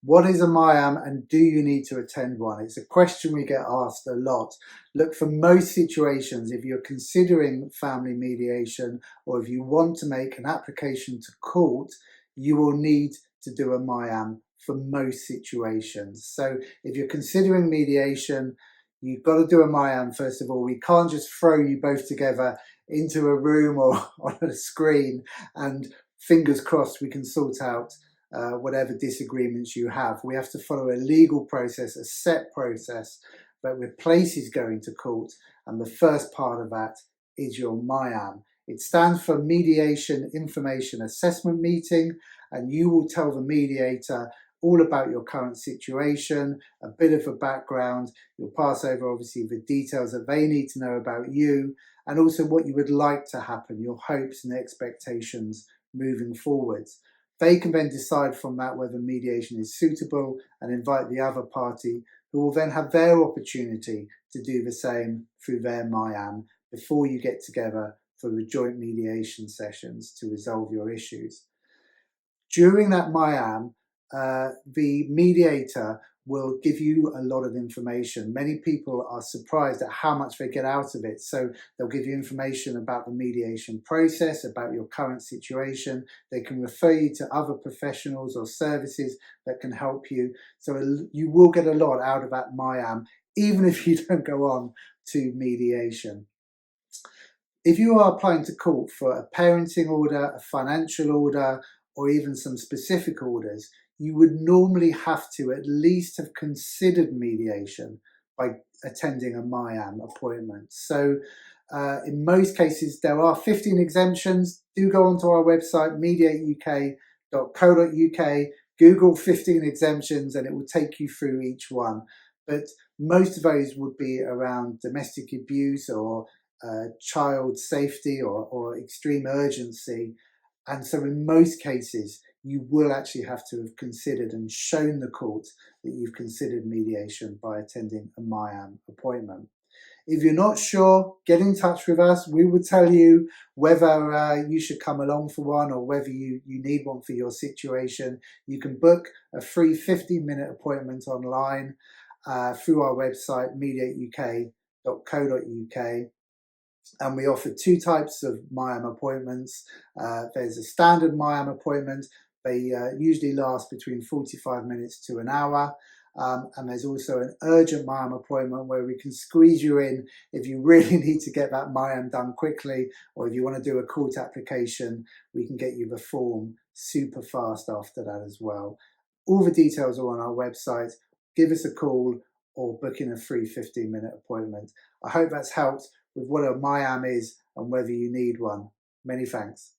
What is a MIAM and do you need to attend one? It's a question we get asked a lot. Look, for most situations, if you're considering family mediation or if you want to make an application to court, you will need to do a MIAM for most situations. So if you're considering mediation, you've got to do a MIAM first of all. We can't just throw you both together into a room or on a screen and fingers crossed we can sort out whatever disagreements you have. We have to follow a legal process, a set process, but with places going to court, and the first part of that is your MIAM. It stands for Mediation Information Assessment Meeting, and you will tell the mediator all about your current situation, a bit of a background. You'll pass over obviously the details that they need to know about you, and also what you would like to happen, your hopes and expectations moving forwards. They can then decide from that whether mediation is suitable and invite the other party, who will then have their opportunity to do the same through their MIAM before you get together for the joint mediation sessions to resolve your issues. During that MIAM, the mediator will give you a lot of information. Many people are surprised at how much they get out of it. So they'll give you information about the mediation process, about your current situation. They can refer you to other professionals or services that can help you. So you will get a lot out of that MIAM, even if you don't go on to mediation. If you are applying to court for a parenting order, a financial order, or even some specific orders, you would normally have to at least have considered mediation by attending a MIAM appointment. So in most cases, there are 15 exemptions. Do go onto our website, mediateuk.co.uk, Google 15 exemptions, and it will take you through each one. But most of those would be around domestic abuse or child safety or extreme urgency. And so in most cases, you will actually have to have considered and shown the court that you've considered mediation by attending a MIAM appointment. If you're not sure, get in touch with us. We will tell you whether you should come along for one or whether you need one for your situation. You can book a free 15-minute appointment online through our website, mediateuk.co.uk. And we offer two types of MIAM appointments. There's a standard MIAM appointment. They usually last between 45 minutes to an hour. And there's also an urgent MIAM appointment where we can squeeze you in if you really need to get that MIAM done quickly, or if you want to do a court application, we can get you the form super fast after that as well. All the details are on our website. Give us a call or book in a free 15-minute appointment. I hope that's helped with what a MIAM is and whether you need one. Many thanks.